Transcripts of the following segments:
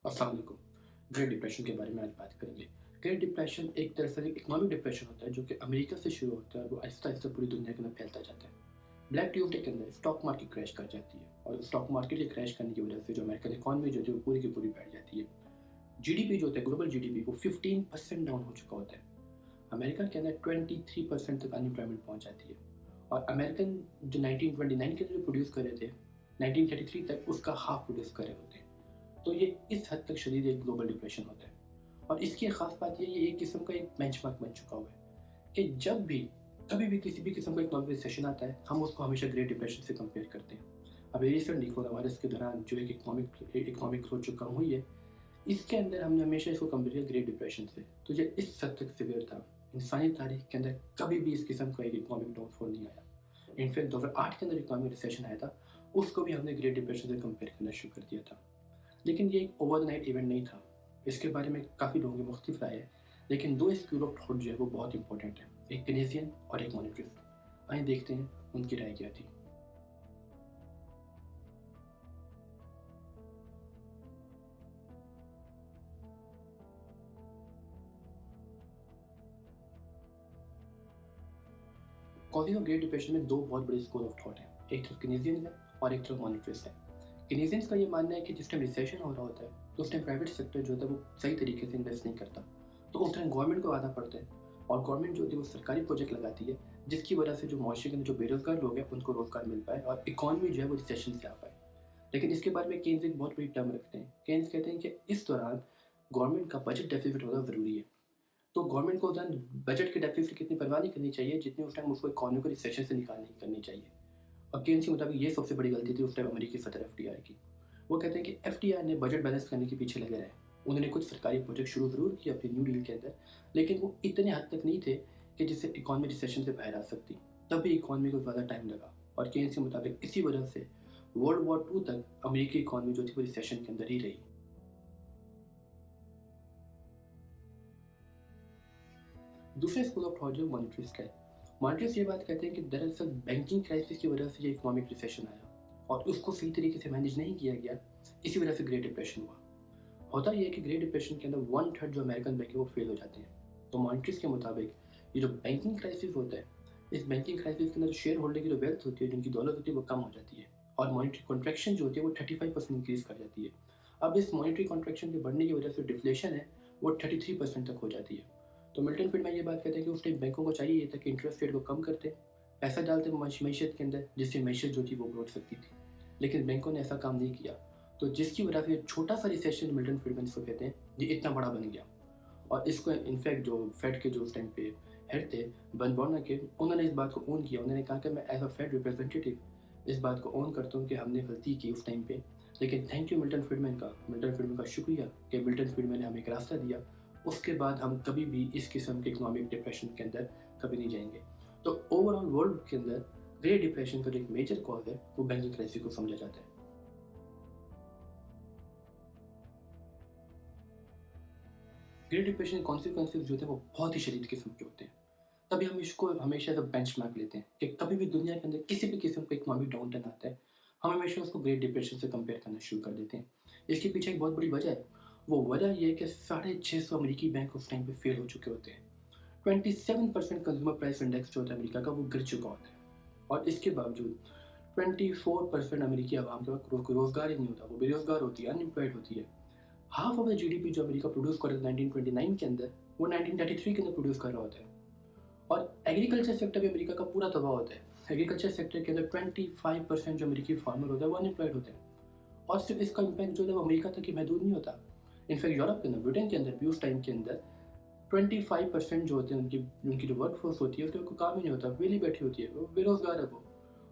अस्सलाम वालेकुम। Great depression के बारे में आज बात करेंगे। ग्रेट डिप्रेशन एक तरह से इकोनॉमिक डिप्रेशन होता है जो कि अमेरिका से शुरू होता है और वो आहिस्ता-आहिस्ता पूरी दुनिया के अंदर फैलता जाता है। ब्लैक ट्यूसडे के अंदर स्टॉक मार्केट क्रैश कर जाती है और स्टॉक मार्केट के क्रैश करने की वजह से जो अमेरिकन इकोनॉमी जो है वो पूरी की पूरी बैठ जाती है। जीडीपी जो होता है ग्लोबल जीडीपी वो 15% डाउन हो चुका होता है। अमेरिका के अंदर 23% तक अनएम्प्लॉयमेंट पहुंच जाती है और अमेरिकन जो 1929 के अंदर प्रोड्यूस कर रहे थे 1933 तक उसका हाफ प्रोड्यूस कर रहे होते हैं। तो ये इस हद तक शदीद एक ग्लोबल डिप्रेशन होता है और इसकी ख़ास बात ये एक किस्म का एक बेंचमार्क बन चुका हुआ है कि जब भी कभी भी किसी भी किस्म का इकोनॉमिक रिसेशन आता है हम उसको हमेशा ग्रेट डिप्रेशन से कंपेयर करते हैं। अभी रिसेंटली कोरोना वायरस के दौरान जो एक इकोनॉमिक ग्रोथ जो कम हुई है इसके अंदर हमने हमेशा इसको कंपेयर किया ग्रेट डिप्रेशन से। तो ये इस हद तक सिवियर था। इंसानी तारीख के अंदर कभी भी इस किस्म का एक इकोनॉमिक डाउनफॉल नहीं आया। इनफैक्ट 2008 के अंदर इकोनॉमिक रिसेशन आया था उसको भी हमने ग्रेट डिप्रेशन से कंपेयर करना शुरू कर दिया था। लेकिन ये एक ओवरनाइट इवेंट नहीं था। इसके बारे में काफ़ी लोगों की मुख्तलिफ राय है, लेकिन 2 स्कूल ऑफ थॉट जो है वो बहुत इंपॉर्टेंट है, एक केनेसियन और एक मॉनेटरिस्ट। आइए देखते हैं उनकी राय क्या थी। कॉजिंग ऑफ ग्रेट डिप्रेशन में 2 बहुत बड़े स्कूल ऑफ थॉट हैं, एक तरफ केनेसियन है और एक तरफ मॉनेटरिस्ट है। केनेसियंस का ये मानना है कि जिस टाइम रिसेशन हो रहा होता है तो उस टाइम प्राइवेट सेक्टर जो होता है वो सही तरीके से इन्वेस्ट नहीं करता, तो उस टाइम गवर्नमेंट को आना पड़ता है और गवर्नमेंट जो होती है वो सरकारी प्रोजेक्ट लगाती है जिसकी वजह से जो मुआशरे के अंदर जो बेरोजगार लोग हैं उनको रोजगार मिल पाए और इकॉनमी जो है वो रिसेशन से आ पाए। लेकिन इसके बारे में केन्स एक बहुत बड़ी टर्म रखते हैं। केन्स कहते हैं कि इस दौरान गवर्नमेंट का बजट डेफिसिट होना ज़रूरी है। तो गवर्नमेंट को उस टाइम बजट के डेफिसिट की इतनी परवाह नहीं करनी चाहिए जितनी उस टाइम उसको इकॉनमी को रिसेशन से निकालने की करनी चाहिए। और केन्स के मुताबिक ये सबसे बड़ी गलती थी उस टाइम अमेरिकी सदर एफडीआई की। वो कहते हैं कि एफडीआई ने बजट बैलेंस करने के पीछे लगे रहे। उन्होंने कुछ सरकारी प्रोजेक्ट शुरू ज़रूर किए अपने न्यू डील के अंदर, लेकिन वो इतने हद तक नहीं थे कि जिससे इकॉनमी रिसेशन से बाहर आ सकती। तब भी इकॉनमी को ज़्यादा टाइम लगा और केन्स के मुताबिक इसी वजह से वर्ल्ड वॉर 2 तक अमेरिकी इकॉनमी जो थी वो रिसेशन के अंदर ही रही। दूसरे स्कूल ऑफ थॉट जो मॉनेटरिस्ट है, मॉनेटरिस्ट ये बात कहते हैं कि दरअसल बैंकिंग क्राइसिस की वजह से ये इकोनॉमिक रिसेशन आया और उसको सही तरीके से मैनेज नहीं किया गया, इसी वजह से ग्रेट डिप्रेशन हुआ। होता ये है कि ग्रेट डिप्रेशन के अंदर 1/3 जो अमेरिकन बैंक है वो फेल हो जाते हैं। तो मॉनेटरिस्ट के मुताबिक ये जो बैंकिंग क्राइसिस होता है, इस बैंकिंग क्राइसिस के अंदर जो शेयर होल्डर की जो वेल्थ होती है, जिनकी दौलत होती है वो कम हो जाती है और मॉनेटरी कॉन्ट्रैक्शन जो होती है वो 35% इंक्रीज कर जाती है। अब इस मॉनेटरी कॉन्ट्रैक्शन के बढ़ने की वजह से डिफ्लेशन है वो 33% तक हो जाती है। तो मिल्टन फ्रीडमैन ये बात कहते हैं कि उस टाइम बैंकों को चाहिए ये था कि इंटरेस्ट रेट को कम करते, पैसा डालते मीशत के अंदर जिससे मीशत जो थी वो ग्रोथ सकती थी। लेकिन बैंकों ने ऐसा काम नहीं किया, तो जिसकी वजह से छोटा सा रिसेशन मिल्टन फ्रीडमैन इसको कहते हैं ये इतना बड़ा बन गया। और इसको इनफैक्ट जो फेड के जो उस टाइम पे हेड थे बर्नबॉर्नर के, उन्होंने इस बात को ओन किया। उन्होंने कहा कि मैं एज अ फेड रिप्रेजेंटेटिव इस बात को ओन करता हूँ कि हमने गलती की उस टाइम पे, लेकिन थैंक यू मिल्टन फ्रीडमैन का शुक्रिया कि मिल्टन फ्रीडमैन ने हमें एक रास्ता दिया। उसके बाद हम कभी भी इस किस्म के इकोनॉमिक डिप्रेशन के अंदर कभी नहीं जाएंगे। तो ओवरऑल वर्ल्ड के अंदर ग्रेट डिप्रेशन का जो एक मेजर कॉज है वो बैंकिंग क्राइसिस को समझा जाता है। ग्रेट डिप्रेशन के कॉन्सिक्वेंसेस जो होते हैं वो बहुत ही शदीद किस्म के होते हैं। तभी हम इसको हमेशा एज बेंचमार्क लेते हैं कि कभी भी दुनिया के अंदर किसी भी किस्म का इकोनॉमिक डाउनटर्न आता है हम हमेशा उसको ग्रेट डिप्रेशन से कंपेयर करना शुरू कर देते हैं। इसके पीछे एक बहुत बड़ी वजह है। वो वजह ये है कि 650 अमेरिकी बैंक उस टाइम पे फेल हो चुके होते हैं। 27% कंज्यूमर प्राइस इंडेक्स जो होता है अमेरिका का वो गिर चुका होता है और इसके बावजूद 24% अमेरिकी आवाम के पास रोजगार ही नहीं होता, वो बेरोजगार होती है, अनएम्प्लॉयड होती है। हाफ ऑफ द जीडीपी जो अमेरिका प्रोड्यूस कर रहा है 1929 के अंदर वो 1933 के अंदर प्रोड्यूस कर रहा होता है। और एग्रीकल्चर सेक्टर भी अमेरिका का पूरा तबाह होता है। एग्रीकल्चर सेक्टर के अंदर 25% जो अमेरिकी फार्मर होता है वो अनएम्प्लॉयड होते हैं और सिर्फ इसका इम्पैक्ट जो है वो अमेरिका तक ही महदूद नहीं होता। इनफैक्ट यूरोप के अंदर, ब्रिटेन के अंदर भी उस टाइम के अंदर 25% जो होते हैं उनकी उनकी जो वर्क फोर्स होती है उसके को काम ही नहीं होता, वेली बैठी होती है, वो बेरोजगार है वो।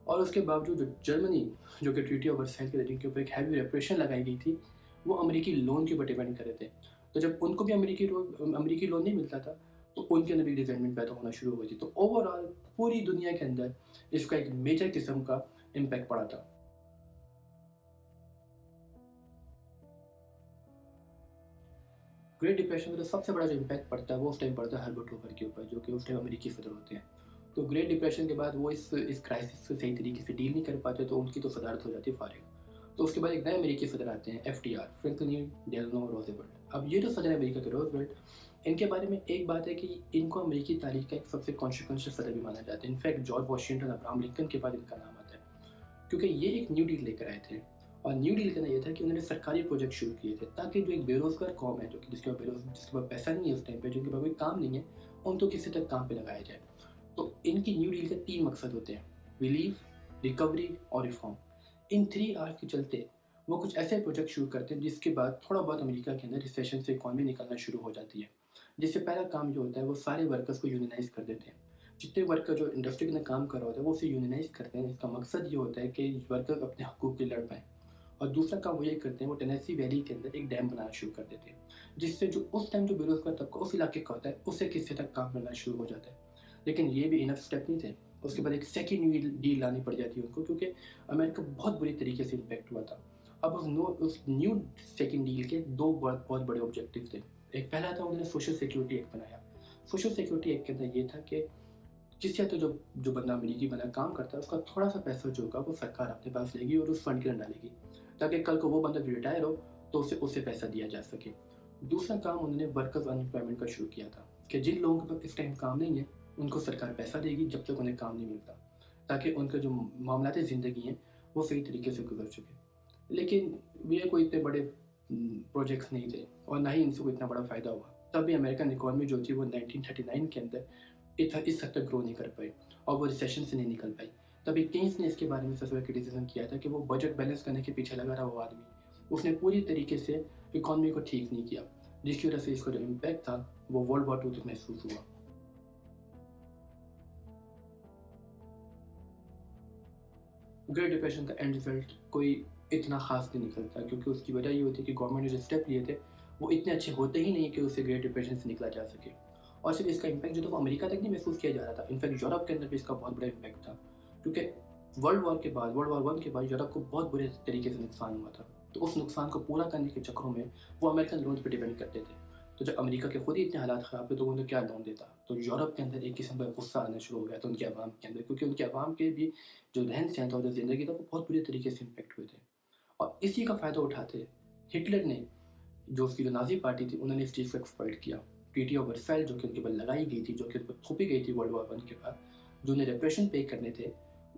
और उसके बावजूद जो जर्मनी जो कि ट्रीटी ऑफ वर्साइल के जिनके ऊपर एक हैवी रेप्रेशन लगाई गई थी वो अमेरिकी लोन के ऊपर डिपेंड कर रहे थे। तो जब उनको भी अमेरिकी लोन नहीं मिलता था तो उनके अंदर भी रिजेंटमेंट पैदा होना शुरू हो गई थी। तो ओवरऑल पूरी दुनिया के अंदर इसका एक मेजर किस्म का इम्पैक्ट पड़ा था। ग्रेट डिप्रेशन का जो सबसे बड़ा जो इम्पैक्ट पड़ता है वो उस टाइम पड़ता है हर्बर्ट हूवर के ऊपर जो कि उस टाइम अमेरिकी सदर होते हैं। तो ग्रेट डिप्रेशन के बाद वो इस क्राइसिस से सही तरीके से डील नहीं कर पाते तो उनकी तो सदारत हो जाती है फारिग। तो उसके बाद एक नए अमेरिकी सदर आते हैं, एफडीआर, फ्रैंकलिन डेलानो रूज़वेल्ट। अब ये जो सदर है अमेरिका के, रूज़वेल्ट, इनके बारे में एक बात है कि इनको अमेरिकी तारीख का एक सबसे कॉन्सिक्वेंशियल सदर भी माना जाता है। In fact George Washington, Abraham Lincoln के बाद इनका नाम आता है, क्योंकि ये एक न्यू डील लेकर आए थे। और न्यू डील का ये था कि उन्होंने सरकारी प्रोजेक्ट शुरू किए थे ताकि जो एक बेरोजगार कौम है, जो कि जिसके पास पैसा नहीं है उस टाइम पे, जिनके पास कोई काम नहीं है, उनको किसी तक काम पे लगाया जाए। तो इनकी न्यू डील के 3 मकसद होते हैं: रिलीफ, रिकवरी और रिफॉर्म। इन 3 आर्स के चलते वो कुछ ऐसे प्रोजेक्ट शुरू करते हैं जिसके बाद थोड़ा बहुत अमेरिका के अंदर रिसेशन से इकॉनमी निकलना शुरू हो जाती है। जिससे पहला काम जो होता है वो सारे वर्कर्स को यूनियनाइज़ कर देते हैं। जितने वर्कर जो इंडस्ट्री के अंदर काम कर रहा होता है वो उसे यूनियनाइज़ करते हैं। इसका मकसद ये होता है कि वर्कर अपने हकूक़ के लिए लड़ पाएँ। और दूसरा काम वो ये करते हैं, वो टेनेसी वैली के अंदर एक डैम बनाना शुरू कर देते हैं, जिससे जो उस टाइम जो बेरोज़गार तबका उस इलाके का होता है, उससे किसी तक काम मिलना शुरू हो जाता है। लेकिन ये भी इनफ स्टेप नहीं थे। उसके बाद एक सेकंड न्यू डील लानी पड़ जाती है उनको, क्योंकि अमेरिका बहुत बुरी तरीके से इम्पैक्ट हुआ था। अब उस न्यू सेकंड डील के 2 बहुत बड़े ऑब्जेक्टिव थे। एक पहला था, उन्होंने सोशल सिक्योरिटी एक्ट बनाया। सोशल सिक्योरिटी एक्ट के अंदर ये था कि जिससे तो जो जो बंदा अमेरिकी बंदा काम करता है, उसका थोड़ा-सा पैसा जो होगा वो सरकार अपने पास लेगी और उस फंड के अंदर डालेगी, ताकि कल को वो बंदा रिटायर हो तो उसे पैसा दिया जा सके। दूसरा काम उन्होंने वर्कर्स अनएम्प्लॉयमेंट का शुरू किया था कि जिन लोगों के पास इस टाइम काम नहीं है, उनको सरकार पैसा देगी जब तक उन्हें काम नहीं मिलता, ताकि उनका जो मामलात ज़िंदगी हैं, वो सही तरीके से गुज़र सके। लेकिन ये कोई इतने बड़े प्रोजेक्ट्स नहीं थे और ना ही इनसे कोई इतना बड़ा फ़ायदा हुआ। तब भी अमेरिकन इकॉनमी जो थी वो 1939 के अंदर इस हद तक ग्रो नहीं कर पाई और वो रिसेशन से नहीं निकल पाई। तभी केन्स ने इसके बारे में सबसे बड़ा क्रिटिसिज्म किया था कि वो बजट बैलेंस करने के पीछे लगा रहा वो आदमी। उसने पूरी तरीके से इकॉनमी को ठीक नहीं किया, जिसकी वजह से इसका जो इम्पैक्ट था वो वर्ल्ड वॉर 2 तक महसूस हुआ। ग्रेट डिप्रेशन का एंड रिजल्ट कोई इतना ख़ास नहीं निकलता, क्योंकि उसकी वजह ये होती है कि गवर्नमेंट ने जो स्टेप लिए थे, वो इतने अच्छे होते ही नहीं कि उससे ग्रेट डिप्रेशन से निकला जा सके। और सिर्फ इसका इम्पैक्ट जो था वो अमेरिका तक नहीं महसूस किया जा रहा था, इनफैक्ट यूरोप के अंदर भी इसका बहुत बड़ा इम्पैक्ट था। क्योंकि वर्ल्ड वॉर 1 के बाद यूरोप को बहुत बुरे तरीके से नुकसान हुआ था। तो उस नुकसान को पूरा करने के चक्करों में वो अमेरिकन लोन्स पे डिपेंड करते थे। तो जब अमेरिका के खुद ही इतने हालात ख़राब थे तो उन्हें क्या लोन देता? तो यूरोप के अंदर एक किस्म का गुस्सा आना शुरू हो गया था उनके अवाम के अंदर, क्योंकि उनके अवाम के भी जो रहन-सहन था, जो ज़िंदगी था, वो बहुत बुरी तरीके से इम्पैक्ट हुए थे। और इसी का फ़ायदा उठाते हिटलर ने, जो उसकी जो नाज़ी पार्टी थी, उन्होंने इस चीज़ को एक्सप्लॉइट किया। ट्रीटी ऑफ वर्साइल जो कि उनके ऊपर लगाई गई थी, जो कि उन पर थोपी गई थी वर्ल्ड वॉर 1 के बाद, जो उन्हें रिपरेशन पे करने थे,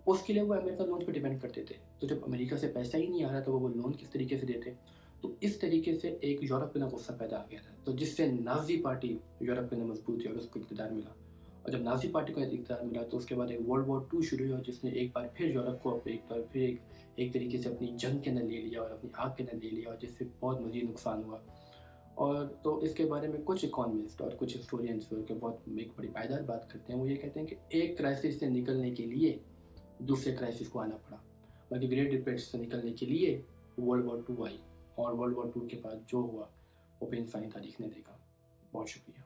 उसके लिए वो अमेरिकन लोन पे डिपेंड करते थे। तो जब अमेरिका से पैसा ही नहीं आ रहा तो वो लोन किस तरीके से देते? तो इस तरीके से एक यूरोप के अंदर गुस्सा पैदा आ गया था, तो जिससे नाज़ी पार्टी यूरोप के अंदर मजबूत हुई और उसको इक़्तिदार मिला। और जब नाज़ी पार्टी को इक़्तिदार मिला तो उसके बाद एक वर्ल्ड वॉर 2 शुरू हुआ, जिसने एक बार फिर यूरोप को एक बार फिर एक तरीके से अपनी जंग के अंदर ले लिया और अपनी आग के अंदर ले लिया, और जिससे बहुत मज़ीद नुकसान हुआ। और तो इसके बारे में कुछ इकोनॉमिस्ट और कुछ हिस्टोरियंस के बहुत एक बड़ी पायदार बात करते हैं। वो ये कहते हैं कि एक क्राइसिस से निकलने के लिए दूसरे क्राइसिस को आना पड़ा। बाकी ग्रेट डिप्रेशन से निकलने के लिए वर्ल्ड वॉर 2 आई, और वर्ल्ड वॉर 2 के बाद जो हुआ वो बेइंसानी तारीख ने देखा। बहुत शुक्रिया।